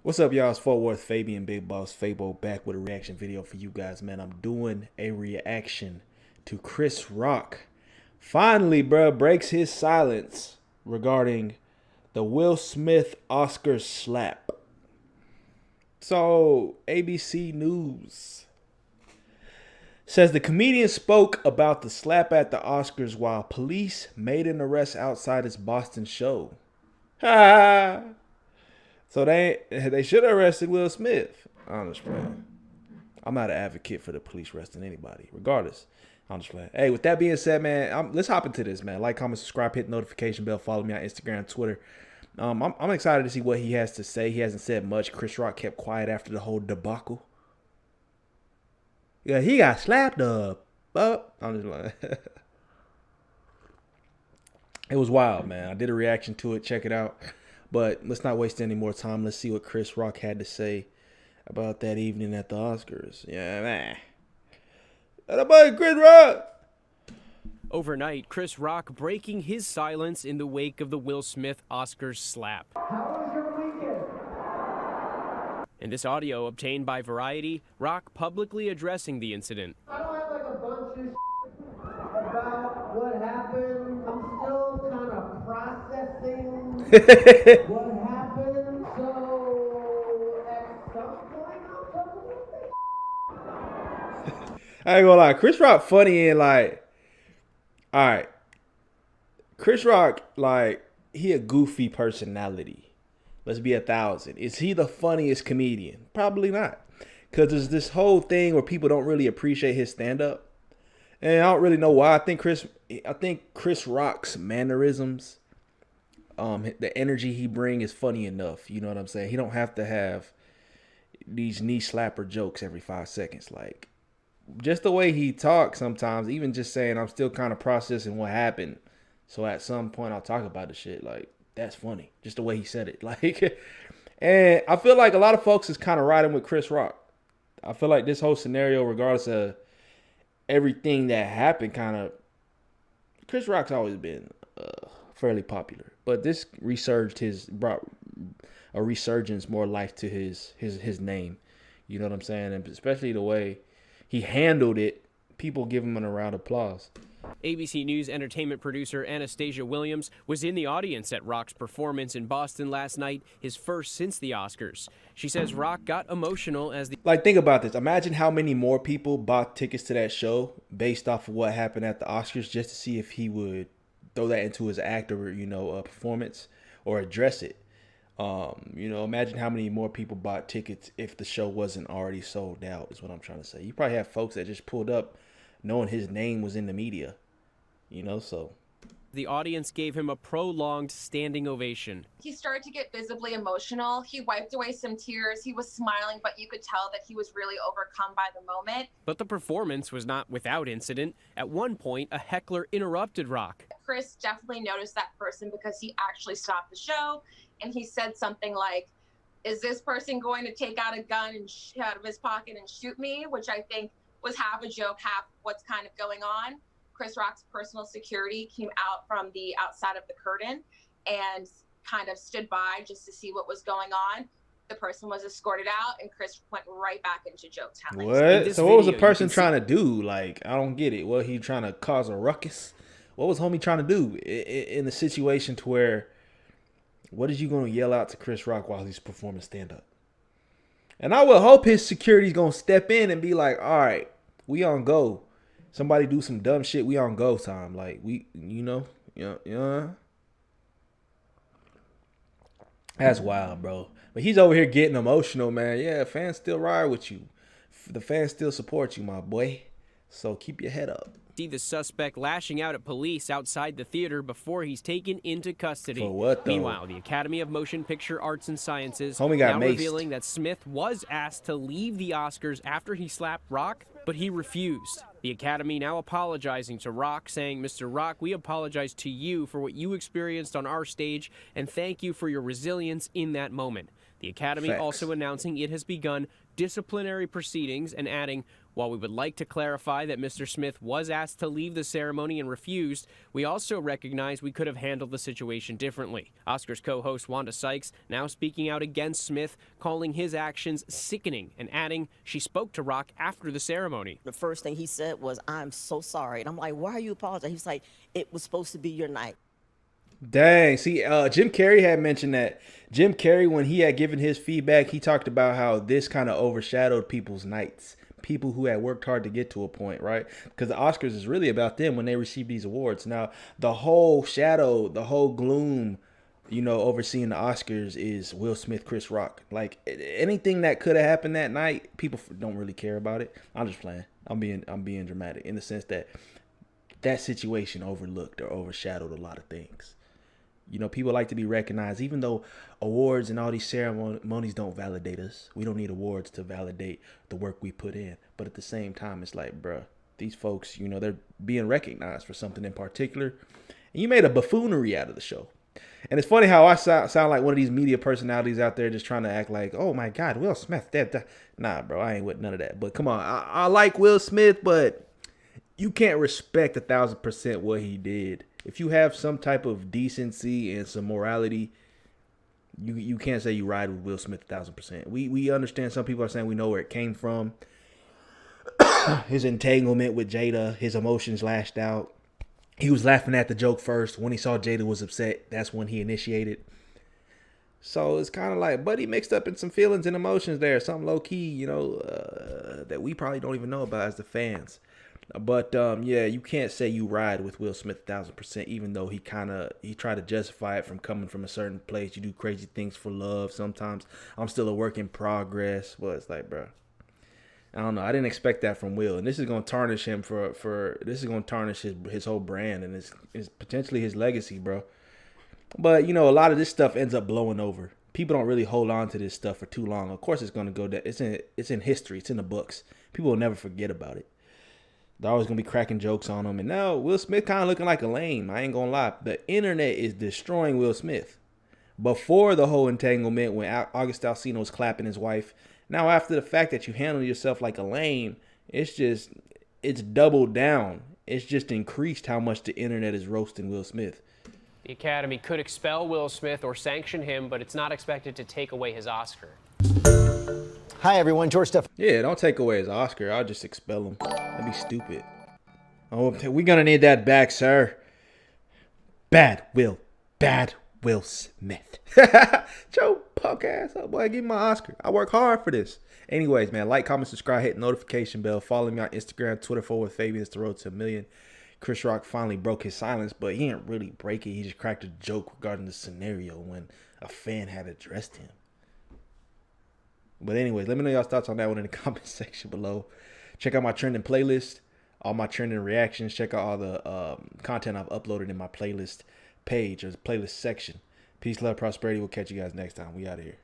What's up, y'all? It's FortWorthFabian, Big Boss Fabo, back with a reaction video for you guys, man. I'm doing a reaction to Chris Rock. Finally, bruh, breaks his silence regarding the Will Smith Oscar slap. So, ABC News says the comedian spoke about the slap at the Oscars while police made an arrest outside his Boston show. Ha! So they should have arrested Will Smith. I'm just playing. I'm not an advocate for the police arresting anybody, regardless. I'm just playing. Hey, with that being said, man, let's hop into this, man. Like, comment, subscribe, hit the notification bell, follow me on Instagram, Twitter. I'm excited to see what he has to say. He hasn't said much. Chris Rock kept quiet after the whole debacle. Yeah, he got slapped up. I'm just like, it was wild, man. I did a reaction to it. Check it out. But let's not waste any more time. Let's see what Chris Rock had to say about that evening at the Oscars. Yeah, man. That boy Chris Rock. Overnight, Chris Rock breaking his silence in the wake of the Will Smith Oscars slap. How was your weekend? In this audio obtained by Variety, Rock publicly addressing the incident. I don't have like a bunch of about what happened. I'm still kind of processing what happened. So at some point I'll talk about it. I ain't gonna lie. Chris Rock funny and like, all right. Chris Rock, like, he a goofy personality. Let's be 1,000. Is he the funniest comedian? Probably not. Because there's this whole thing where people don't really appreciate his stand-up. And I don't really know why. I think Chris Rock's mannerisms, the energy he brings is funny enough. You know what I'm saying? He don't have to have these knee slapper jokes every 5 seconds. Like, just the way he talks sometimes, even just saying, I'm still kind of processing what happened. So at some point I'll talk about the shit. Like, that's funny. Just the way he said it. Like, and I feel like a lot of folks is kind of riding with Chris Rock. I feel like this whole scenario, regardless of everything that happened, kind of, Chris Rock's always been fairly popular. But this brought a resurgence, more life to his name. You know what I'm saying? And especially the way he handled it, people give him a round of applause. ABC News entertainment producer Anastasia Williams was in the audience at Rock's performance in Boston last night, his first since the Oscars. She says Rock got emotional as the... Like, think about this. Imagine how many more people bought tickets to that show based off of what happened at the Oscars just to see if he would throw that into his act or, performance or address it. Imagine how many more people bought tickets if the show wasn't already sold out, is what I'm trying to say. You probably have folks that just pulled up knowing his name was in the media, so. The audience gave him a prolonged standing ovation. He started to get visibly emotional. He wiped away some tears. He was smiling, but you could tell that he was really overcome by the moment. But the performance was not without incident. At one point, a heckler interrupted Rock. Chris definitely noticed that person because he actually stopped the show, and he said something like, is this person going to take out a gun and out of his pocket and shoot me? Which I think was half a joke, half what's kind of going on. Chris Rock's personal security came out from the outside of the curtain and kind of stood by just to see what was going on. The person was escorted out, and Chris went right back into joke time. What? So what was the person trying to do? Like, I don't get it. Was he trying to cause a ruckus? What was homie trying to do in the situation to where, what is you going to yell out to Chris Rock while he's performing stand-up? And I would hope his security's going to step in and be like, all right, we on go. Somebody do some dumb shit, we on go time. Like, That's wild, bro. But he's over here getting emotional, man. Yeah, fans still ride with you. The fans still support you, my boy. So keep your head up. See the suspect lashing out at police outside the theater before he's taken into custody. For what, though? Meanwhile, the Academy of Motion Picture Arts and Sciences Homie got now maced. revealing that Smith was asked to leave the Oscars after he slapped Rock, but he refused. The Academy now apologizing to Rock, saying, Mr. Rock, we apologize to you for what you experienced on our stage, and thank you for your resilience in that moment. The Academy Facts. also announcing it has begun disciplinary proceedings and adding, while we would like to clarify that Mr. Smith was asked to leave the ceremony and refused, we also recognize we could have handled the situation differently. Oscars co-host Wanda Sykes now speaking out against Smith, calling his actions sickening and adding she spoke to Rock after the ceremony. The first thing he said was, "I'm so sorry." And I'm like, "Why are you apologizing?" He was like, "It was supposed to be your night." Dang. See, Jim Carrey had mentioned that. Jim Carrey, when he had given his feedback, he talked about how this kind of overshadowed people's nights. People who had worked hard to get to a point, right? Because the Oscars is really about them when they receive these awards. Now, the whole shadow, the whole gloom, overseeing the Oscars is Will Smith, Chris Rock. Like, anything that could have happened that night, people don't really care about it. I'm just playing. I'm being dramatic in the sense that situation overlooked or overshadowed a lot of things. People like to be recognized, even though awards and all these ceremonies don't validate us. We don't need awards to validate the work we put in. But at the same time, it's like, bruh, these folks, they're being recognized for something in particular. And you made a buffoonery out of the show. And it's funny how I sound like one of these media personalities out there just trying to act like, oh my God, Will Smith. Nah, bro, I ain't with none of that. But come on, I like Will Smith, but you can't respect 1,000% what he did. If you have some type of decency and some morality, you can't say you ride with Will Smith 1,000%. We understand some people are saying we know where it came from. His entanglement with Jada, his emotions lashed out. He was laughing at the joke first. When he saw Jada was upset, that's when he initiated. So it's kind of like Buddy mixed up in some feelings and emotions there. Something low key, that we probably don't even know about as the fans. But yeah, you can't say you ride with Will Smith 1,000%, even though he tried to justify it from coming from a certain place. You do crazy things for love. Sometimes I'm still a work in progress. Well, it's like, bro, I don't know. I didn't expect that from Will, and this is gonna tarnish him this is gonna tarnish his whole brand and his potentially his legacy, bro. But a lot of this stuff ends up blowing over. People don't really hold on to this stuff for too long. Of course, it's gonna go down. It's in history. It's in the books. People will never forget about it. They're always going to be cracking jokes on him. And now Will Smith kind of looking like a lame. I ain't going to lie. The internet is destroying Will Smith. Before the whole entanglement, when August Alsina was clapping his wife. Now after the fact that you handle yourself like a lame, it's doubled down. It's just increased how much the internet is roasting Will Smith. The Academy could expel Will Smith or sanction him, but it's not expected to take away his Oscar. Hi, everyone. George Steph. Yeah, don't take away his Oscar. I'll just expel him. That'd be stupid. Oh, we're going to need that back, sir. Bad Will Smith. Joe, punk ass up, boy. Give me my Oscar. I work hard for this. Anyways, man, like, comment, subscribe, hit the notification bell. Follow me on Instagram, Twitter, FortWorthFabian. It's the road to 1 million. Chris Rock finally broke his silence, but he didn't really break it. He just cracked a joke regarding the scenario when a fan had addressed him. But anyways, let me know y'all's thoughts on that one in the comment section below. Check out my trending playlist, all my trending reactions. Check out all the content I've uploaded in my playlist page or playlist section. Peace, love, prosperity. We'll catch you guys next time. We out of here.